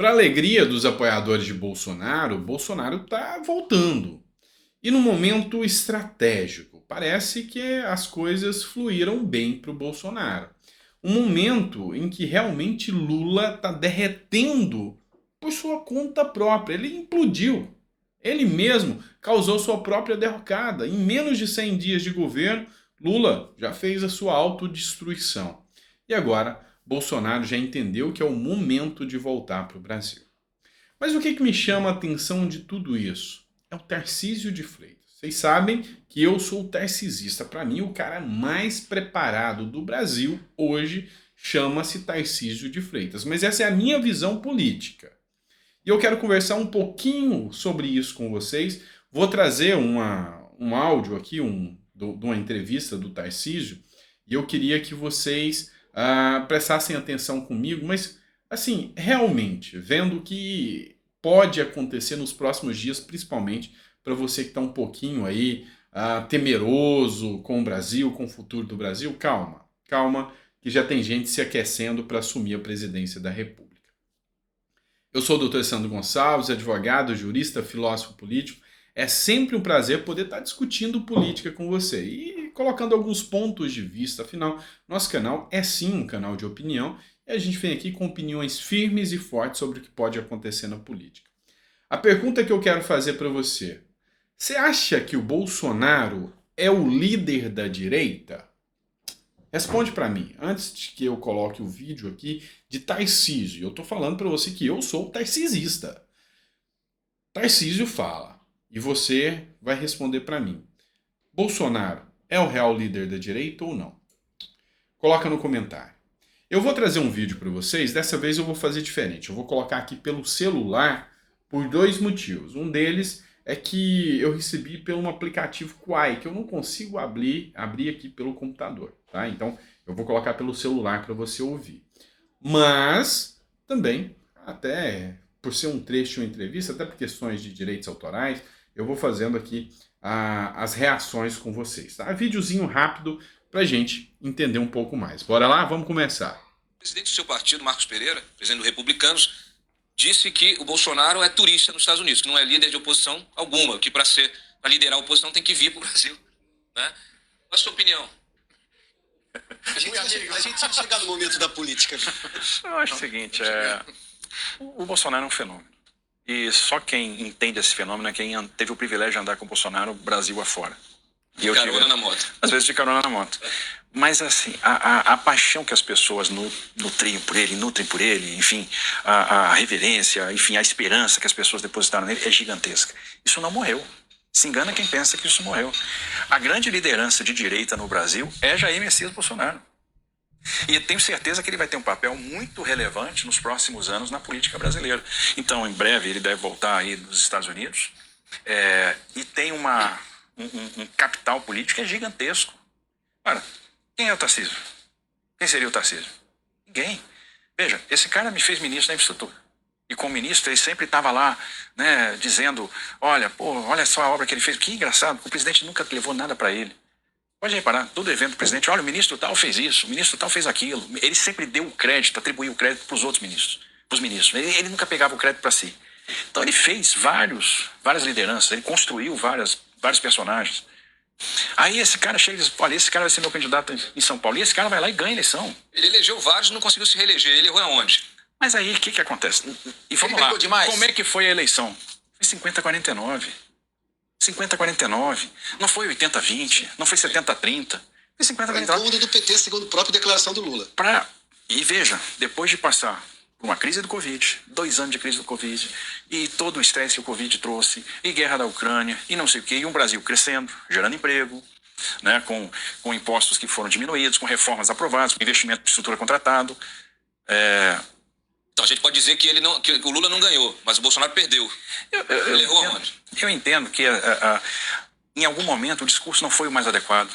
Para alegria dos apoiadores de Bolsonaro, Bolsonaro está voltando. E num momento estratégico. Parece que as coisas fluíram bem para o Bolsonaro. Um momento em que realmente Lula está derretendo por sua conta própria. Ele implodiu. Ele mesmo causou sua própria derrocada. Em menos de 100 dias de governo, Lula já fez a sua autodestruição. E agora, Bolsonaro já entendeu que é o momento de voltar para o Brasil. Mas o que me chama a atenção de tudo isso? É o Tarcísio de Freitas. Vocês sabem que eu sou tarcisista. Para mim, o cara mais preparado do Brasil hoje chama-se Tarcísio de Freitas. Mas essa é a minha visão política. E eu quero conversar um pouquinho sobre isso com vocês. Vou trazer um áudio aqui de uma entrevista do Tarcísio. E eu queria que vocês prestassem atenção comigo. Mas, assim, realmente, vendo o que pode acontecer nos próximos dias, principalmente para você que está um pouquinho aí temeroso com o Brasil, com o futuro do Brasil, calma, calma, que já tem gente se aquecendo para assumir a presidência da República. Eu sou o Dr. Sandro Gonçalves, advogado, jurista, filósofo político. É sempre um prazer poder estar discutindo política com você e colocando alguns pontos de vista. Afinal, nosso canal é sim um canal de opinião e a gente vem aqui com opiniões firmes e fortes sobre o que pode acontecer na política. A pergunta que eu quero fazer para você: você acha que o Bolsonaro é o líder da direita? Responde para mim, antes de que eu coloque o vídeo aqui de Tarcísio. Eu estou falando para você que eu sou tarcisista. Tarcísio fala, e você vai responder para mim. Bolsonaro é o real líder da direita ou não? Coloca no comentário. Eu vou trazer um vídeo para vocês, dessa vez eu vou fazer diferente. Eu vou colocar aqui pelo celular por dois motivos. Um deles é que eu recebi pelo aplicativo Quai, que eu não consigo abrir aqui pelo computador, tá? Então, eu vou colocar pelo celular para você ouvir. Mas, também, até por ser um trecho de uma entrevista, até por questões de direitos autorais, eu vou fazendo aqui as reações com vocês, tá? Videozinho rápido pra gente entender um pouco mais. Bora lá? Vamos começar. O presidente do seu partido, Marcos Pereira, presidente do Republicanos, disse que o Bolsonaro é turista nos Estados Unidos, que não é líder de oposição alguma, que para liderar a oposição tem que vir para o Brasil. Né? Qual a sua opinião? A gente tinha chegado no momento da política. Eu acho o seguinte, o Bolsonaro é um fenômeno. E só quem entende esse fenômeno é quem teve o privilégio de andar com o Bolsonaro Brasil afora. E eu carona na moto. Às vezes de carona na moto. Mas assim, a paixão que as pessoas nutrem por ele, enfim, a reverência, enfim, a esperança que as pessoas depositaram nele é gigantesca. Isso não morreu. Se engana quem pensa que isso morreu. A grande liderança de direita no Brasil é Jair Messias Bolsonaro. E tenho certeza que ele vai ter um papel muito relevante nos próximos anos na política brasileira. Então, em breve, ele deve voltar aí dos Estados Unidos e tem um capital político gigantesco. Ora, quem é o Tarcísio? Quem seria o Tarcísio? Ninguém. Veja, esse cara me fez ministro da infraestrutura. E como ministro, ele sempre estava lá, né, dizendo, olha só a obra que ele fez. Que engraçado, o presidente nunca levou nada para ele. Pode reparar, todo evento do presidente, olha, o ministro tal fez isso, o ministro tal fez aquilo. Ele sempre deu o crédito, atribuiu o crédito para os outros ministros, para os ministros. Ele nunca pegava o crédito para si. Então ele fez várias lideranças, ele construiu vários personagens. Aí esse cara chega e diz, olha, esse cara vai ser meu candidato em São Paulo. E esse cara vai lá e ganha a eleição. Ele elegeu vários e não conseguiu se reeleger. Ele errou aonde? Mas aí o que acontece? E vamos lá, como é que foi a eleição? Foi 50-49. 50-49. Não foi 80-20. Não foi 70-30. Foi 50-49. Foi incômodo do PT, segundo a própria declaração do Lula. E veja, depois de passar por uma crise do Covid, 2 anos de crise do Covid, e todo o estresse que o Covid trouxe, e guerra da Ucrânia, e não sei o quê, e um Brasil crescendo, gerando emprego, né, com impostos que foram diminuídos, com reformas aprovadas, com investimento de estrutura contratado. Então a gente pode dizer que o Lula não ganhou, mas o Bolsonaro perdeu. Ele errou aonde? Eu entendo que em algum momento o discurso não foi o mais adequado.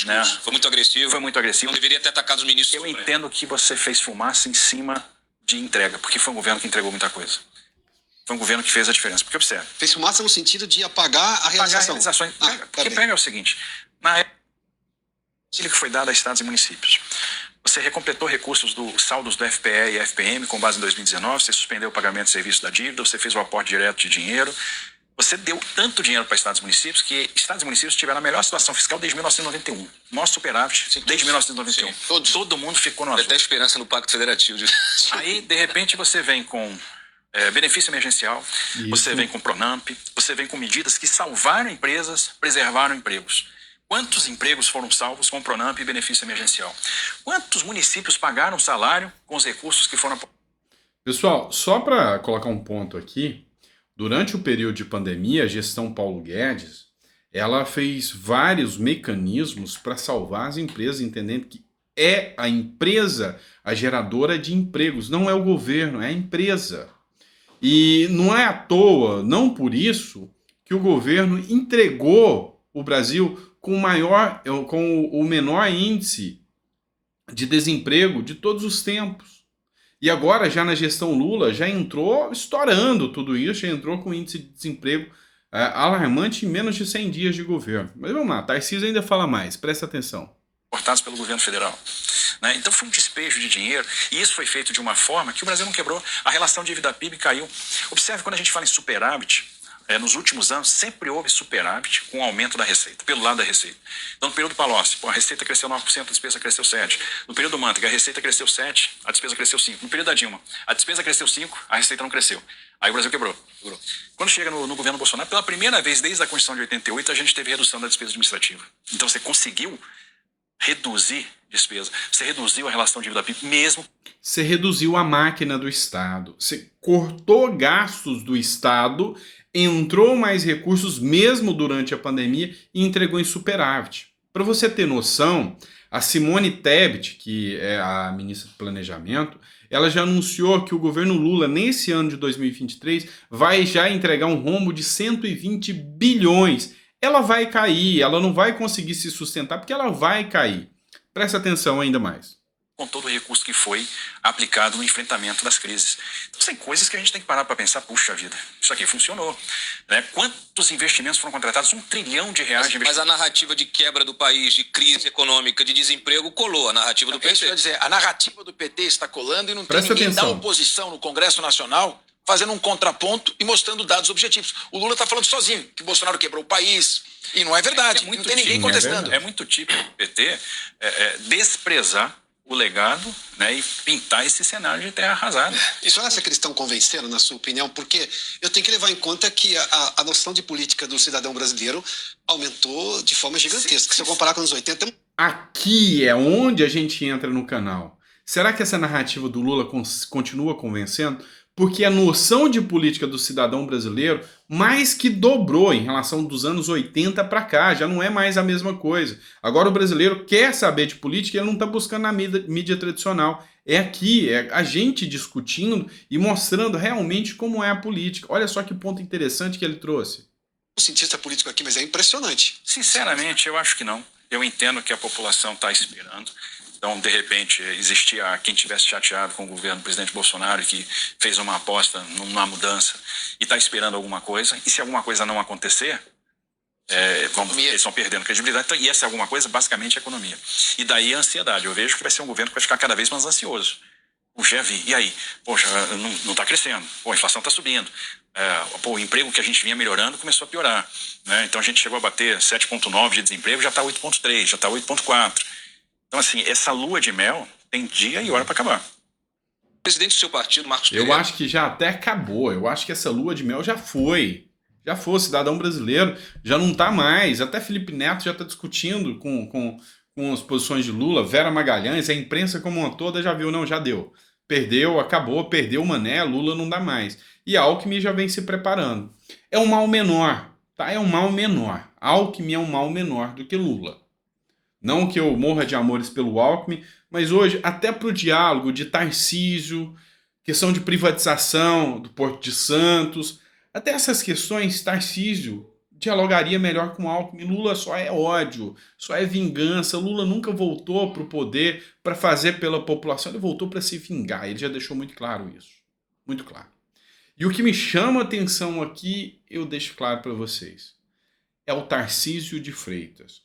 Né? Foi muito agressivo. Foi muito agressivo. Não deveria ter atacado os ministros. Eu entendo que você fez fumaça em cima de entrega, porque foi um governo que entregou muita coisa. Foi um governo que fez a diferença. Porque observe. Fez fumaça no sentido de apagar a realização. Porque pega o seguinte, na época que foi dada a estados e municípios, Você recompletou recursos dos saldos do FPE e FPM com base em 2019, você suspendeu o pagamento de serviço da dívida, você fez o aporte direto de dinheiro, você deu tanto dinheiro para estados e municípios que estados e municípios tiveram a melhor situação fiscal desde 1991. Maior superávit desde 1991. Sim, todos. Todo mundo ficou no azul. Até esperança no Pacto Federativo. Aí, de repente, você vem com benefício emergencial, você vem com Pronamp, você vem com medidas que salvaram empresas, preservaram empregos. Quantos empregos foram salvos com Pronamp e benefício emergencial? Quantos municípios pagaram salário com os recursos que foram... Pessoal, só para colocar um ponto aqui, durante o período de pandemia, a gestão Paulo Guedes, ela fez vários mecanismos para salvar as empresas, entendendo que é a empresa a geradora de empregos, não é o governo, é a empresa. E não é à toa, não por isso, que o governo entregou o Brasil com o menor índice de desemprego de todos os tempos. E agora, já na gestão Lula, já entrou estourando tudo isso, já entrou com índice de desemprego alarmante em menos de 100 dias de governo. Mas vamos lá, Tarcísio ainda fala mais, presta atenção. Cortados pelo governo federal. Né? Então foi um despejo de dinheiro, e isso foi feito de uma forma que o Brasil não quebrou. A relação dívida-PIB caiu. Observe, quando a gente fala em superávit, nos últimos anos sempre houve superávit com o aumento da receita, pelo lado da receita. Então no período Palocci, a receita cresceu 9%, a despesa cresceu 7%. No período Manteiga, a receita cresceu 7%, a despesa cresceu 5%. No período da Dilma, a despesa cresceu 5%, a receita não cresceu. Aí o Brasil quebrou. Quando chega no governo Bolsonaro, pela primeira vez desde a Constituição de 88, a gente teve redução da despesa administrativa. Então você conseguiu reduzir despesa, você reduziu a relação dívida-PIB mesmo. Você reduziu a máquina do Estado, você cortou gastos do Estado, entrou mais recursos mesmo durante a pandemia e entregou em superávit. Para você ter noção, a Simone Tebet, que é a ministra do Planejamento, ela já anunciou que o governo Lula, nesse ano de 2023, vai já entregar um rombo de 120 bilhões. Ela vai cair, ela não vai conseguir se sustentar porque ela vai cair. Presta atenção ainda mais. Com todo o recurso que foi aplicado no enfrentamento das crises. Então, são coisas que a gente tem que parar para pensar, puxa vida, isso aqui funcionou. Né? Quantos investimentos foram contratados? R$1 trilhão de investimentos. Mas a narrativa de quebra do país, de crise econômica, de desemprego, colou a narrativa do PT. Isso quer dizer, a narrativa do PT está colando e não tem Presta ninguém atenção. da oposição no Congresso Nacional fazendo um contraponto e mostrando dados objetivos. O Lula está falando sozinho, que Bolsonaro quebrou o país, e não é verdade, não tem ninguém contestando. É muito típico do PT desprezar o legado, né, e pintar esse cenário de terra arrasada. Isso é essa que eles estão convencendo, na sua opinião, porque eu tenho que levar em conta que a noção de política do cidadão brasileiro aumentou de forma gigantesca. Se eu comparar com os 80... Aqui é onde a gente entra no canal. Será que essa narrativa do Lula continua convencendo? Porque a noção de política do cidadão brasileiro mais que dobrou em relação dos anos 80 para cá, já não é mais a mesma coisa. Agora o brasileiro quer saber de política e ele não está buscando na mídia tradicional. É aqui, é a gente discutindo e mostrando realmente como é a política. Olha só que ponto interessante que ele trouxe. Um cientista político aqui, mas é impressionante. Sinceramente, eu acho que não. Eu entendo que a população está esperando. Então, de repente, existia quem tivesse chateado com o governo do presidente Bolsonaro, que fez uma aposta numa mudança e está esperando alguma coisa. E se alguma coisa não acontecer, eles estão perdendo credibilidade. Então, e essa alguma coisa, basicamente, é a economia. E daí a ansiedade. Eu vejo que vai ser um governo que vai ficar cada vez mais ansioso. Puxa, e aí? Poxa, não está crescendo. Pô, a inflação está subindo. O emprego que a gente vinha melhorando começou a piorar. Né? Então, a gente chegou a bater 7,9 de desemprego, já está 8,3, já está 8,4. Então, assim, essa lua de mel tem dia e hora para acabar. O presidente do seu partido, Marcos Pereira... Eu acho que já até acabou. Eu acho que essa lua de mel já foi. Já foi. O cidadão brasileiro já não está mais. Até Felipe Neto já está discutindo com as posições de Lula. Vera Magalhães, a imprensa como uma toda já viu. Não, já deu. Perdeu, acabou, perdeu o mané, Lula não dá mais. E a Alckmin já vem se preparando. É um mal menor, tá? É um mal menor. Alckmin é um mal menor do que Lula. Não que eu morra de amores pelo Alckmin, mas hoje, até para o diálogo de Tarcísio, questão de privatização do Porto de Santos, até essas questões, Tarcísio dialogaria melhor com Alckmin. Lula só é ódio, só é vingança. Lula nunca voltou para o poder para fazer pela população, ele voltou para se vingar. Ele já deixou muito claro isso. Muito claro. E o que me chama a atenção aqui, eu deixo claro para vocês, é o Tarcísio de Freitas.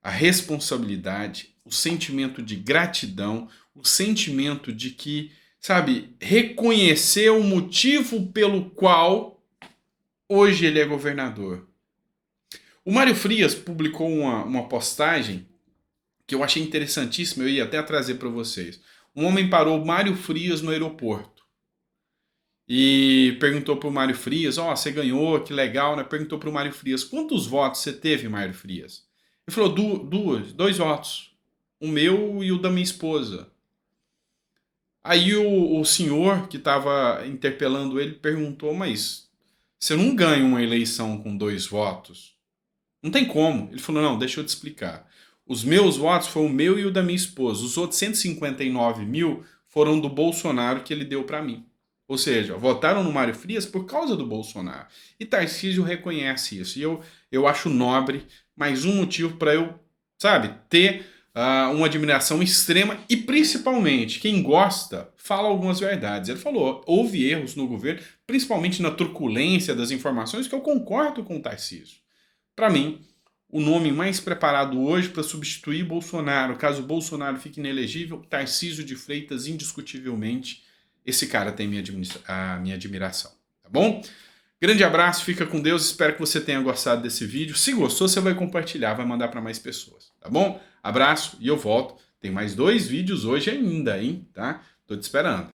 A responsabilidade o sentimento de gratidão, o sentimento de que, sabe, reconhecer o motivo pelo qual hoje ele é governador. O Mário Frias publicou uma postagem que eu achei interessantíssima, eu ia até trazer para vocês. Um homem parou o Mário Frias no aeroporto e perguntou para o Mário Frias, você ganhou, que legal, né? Perguntou para o Mário Frias, quantos votos você teve, Mário Frias? Ele falou, dois votos, o meu e o da minha esposa. Aí o senhor que estava interpelando ele perguntou, mas você não ganha uma eleição com 2 votos? Não tem como. Ele falou, não, deixa eu te explicar. Os meus votos foram o meu e o da minha esposa. Os outros 159 mil foram do Bolsonaro que ele deu para mim. Ou seja, votaram no Mário Frias por causa do Bolsonaro. E Tarcísio reconhece isso. E eu acho nobre, mais um motivo para eu, sabe, ter uma admiração extrema. E principalmente, quem gosta, fala algumas verdades. Ele falou, houve erros no governo, principalmente na truculência das informações, que eu concordo com o Tarcísio. Para mim, o nome mais preparado hoje para substituir Bolsonaro, caso Bolsonaro fique inelegível, Tarcísio de Freitas, indiscutivelmente, esse cara tem a minha admiração, tá bom? Grande abraço, fica com Deus, espero que você tenha gostado desse vídeo. Se gostou, você vai compartilhar, vai mandar para mais pessoas, tá bom? Abraço e eu volto. Tem mais 2 vídeos hoje ainda, hein? Tá? Tô te esperando.